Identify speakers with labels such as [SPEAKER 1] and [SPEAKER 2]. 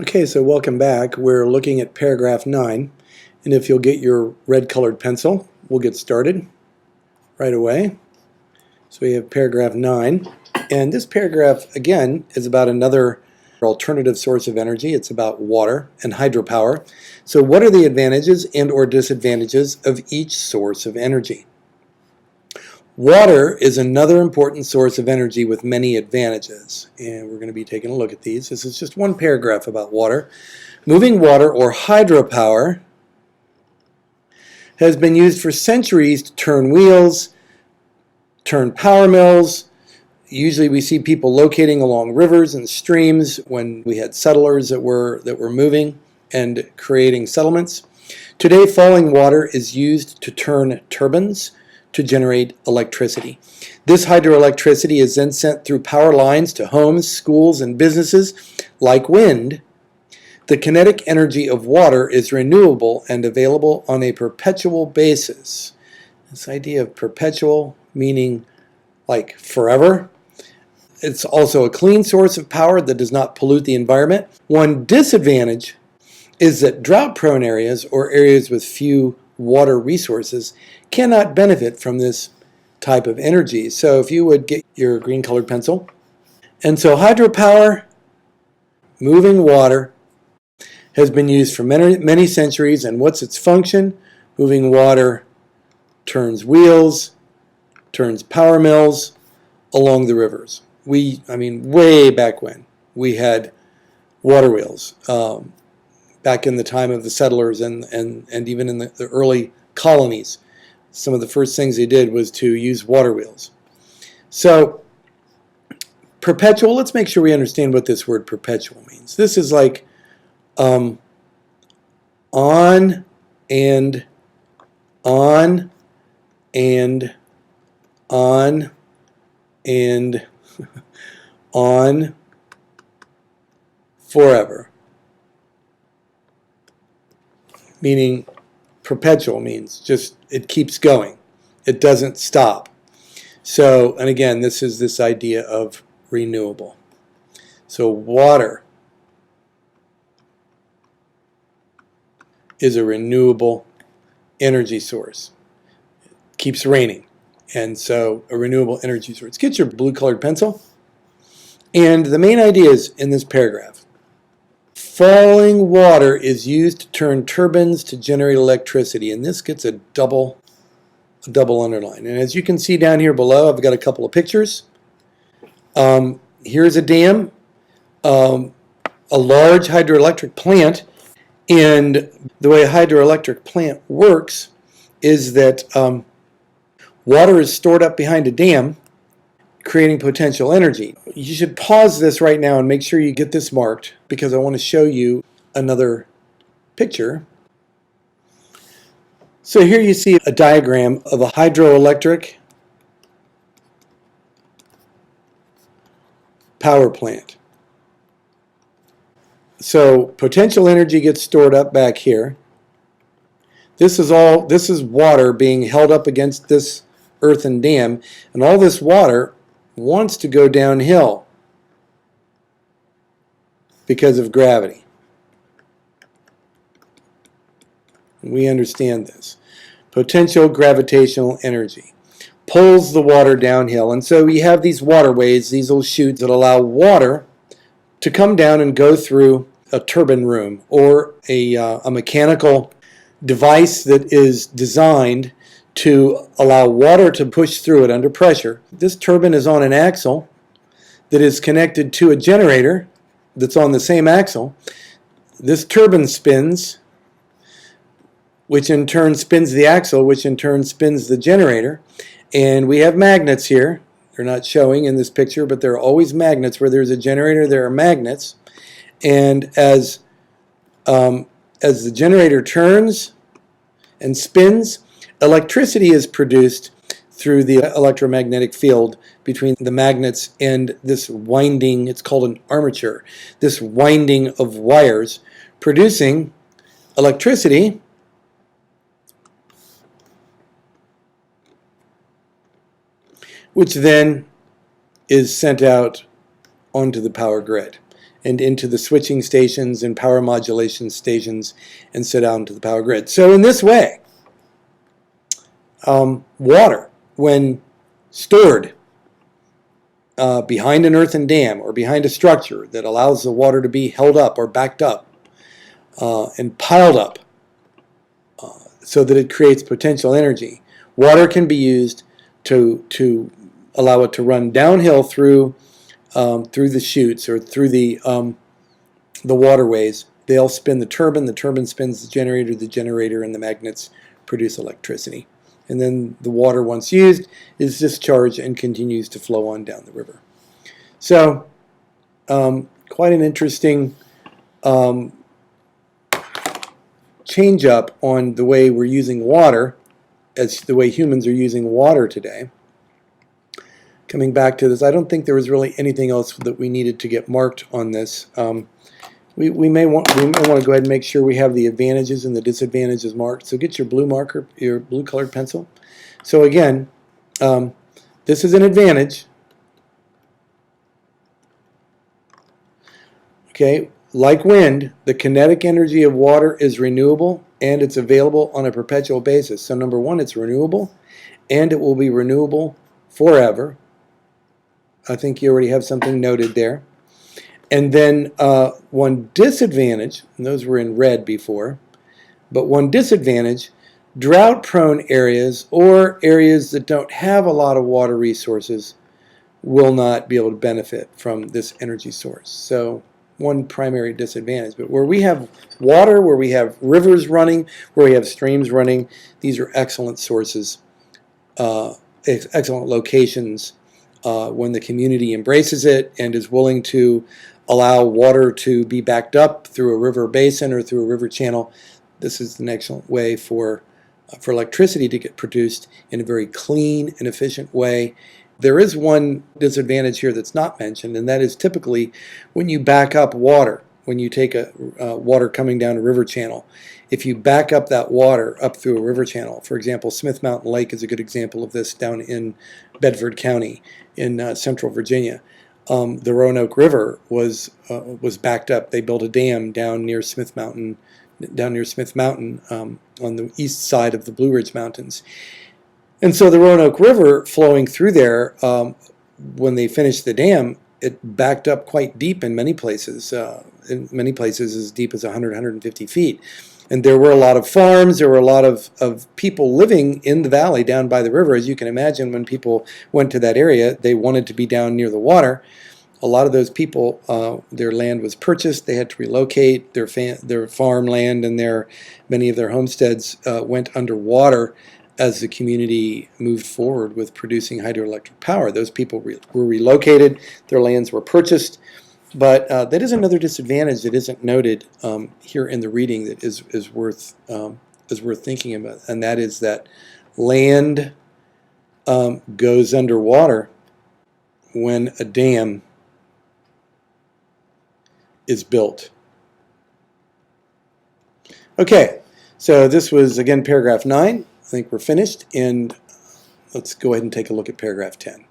[SPEAKER 1] Okay, so welcome back. We're looking at paragraph 9, and if you'll get your red colored pencil, we'll get started right away. So we have paragraph 9, and this paragraph, again, is about another alternative source of energy. It's about water and hydropower. So what are the advantages and or disadvantages of each source of energy? Water is another important source of energy with many advantages, and we're going to be taking a look at these. This is just one paragraph about water. Moving water, or hydropower, has been used for centuries to turn wheels, turn power mills. Usually we see people locating along rivers and streams when we had settlers that were moving and creating settlements. Today, falling water is used to turn turbines to generate electricity. This hydroelectricity is then sent through power lines to homes, schools, and businesses. Like wind, the kinetic energy of water is renewable and available on a perpetual basis. This idea of perpetual meaning like forever. It's also a clean source of power that does not pollute the environment. One disadvantage is that drought-prone areas or areas with few water resources cannot benefit from this type of energy. So if you would get your green colored pencil. And so hydropower, moving water, has been used for many centuries. And what's its function? Moving water turns wheels, turns power mills along the rivers. Way back when we had water wheels. Back in the time of the settlers and even in the early colonies, some of the first things they did was to use water wheels. So perpetual, let's make sure we understand what this word perpetual means. This is like on and on and on and on forever. Meaning perpetual means just it keeps going. It doesn't stop. So, and again, this is this idea of renewable. So water is a renewable energy source. It keeps raining. And so a renewable energy source. Get your blue colored pencil. And the main idea is in this paragraph. Falling water is used to turn turbines to generate electricity, and this gets a double underline. And as you can see down here below, I've got a couple of pictures. Here's a dam, a large hydroelectric plant, and the way a hydroelectric plant works is that water is stored up behind a dam, creating potential energy. You should pause this right now and make sure you get this marked because I want to show you another picture. So here you see a diagram of a hydroelectric power plant. So potential energy gets stored up back here. This is water being held up against this earthen dam, and all this water wants to go downhill because of gravity. We understand this. Potential gravitational energy pulls the water downhill, and so we have these waterways, these little chutes that allow water to come down and go through a turbine room or a mechanical device that is designed to allow water to push through it under pressure. This turbine is on an axle that is connected to a generator that's on the same axle. This turbine spins, which in turn spins the axle, which in turn spins the generator. And we have magnets here. They're not showing in this picture, but there are always magnets. Where there's a generator, there are magnets. And as the generator turns and spins, electricity is produced through the electromagnetic field between the magnets and this winding, it's called an armature, this winding of wires, producing electricity which then is sent out onto the power grid. and into the switching stations and power modulation stations and sit out into the power grid. So in this way, water, when stored behind an earthen dam or behind a structure that allows the water to be held up or backed up and piled up so that it creates potential energy, water can be used to allow it to run downhill through the chutes or through the waterways. They'll spin the turbine spins the generator and the magnets produce electricity. And then the water, once used, is discharged and continues to flow on down the river. So, quite an interesting change up on the way we're using water, as the way humans are using water today. Coming back to this, I don't think there was really anything else that we needed to get marked on this. We may want to go ahead and make sure we have the advantages and the disadvantages marked. So get your blue marker, your blue colored pencil. So again, this is an advantage. Okay, like wind, the kinetic energy of water is renewable and it's available on a perpetual basis. So number one, it's renewable and it will be renewable forever. I think you already have something noted there. And then one disadvantage, and those were in red before, but one disadvantage, drought-prone areas or areas that don't have a lot of water resources will not be able to benefit from this energy source. So one primary disadvantage. But where we have water, where we have rivers running, where we have streams running, these are excellent sources, excellent locations when the community embraces it and is willing to allow water to be backed up through a river basin or through a river channel. This is an excellent way for electricity to get produced in a very clean and efficient way. There is one disadvantage here that's not mentioned, and that is typically when you back up water, when you take water coming down a river channel, if you back up that water up through a river channel, for example, Smith Mountain Lake is a good example of this down in Bedford County in central Virginia. The Roanoke River was backed up. They built a dam down near Smith Mountain on the east side of the Blue Ridge Mountains. And so the Roanoke River flowing through there, when they finished the dam, it backed up quite deep in many places as deep as 100, 150 feet. And there were a lot of farms, there were a lot of people living in the valley down by the river. As you can imagine, when people went to that area, they wanted to be down near the water. A lot of those people, their land was purchased, they had to relocate, their farmland and many of their homesteads went underwater as the community moved forward with producing hydroelectric power. Those people were relocated, their lands were purchased. But that is another disadvantage that isn't noted here in the reading that is worth thinking about, and that is that land goes underwater when a dam is built. Okay, so this was again paragraph 9. I think we're finished, and let's go ahead and take a look at paragraph 10.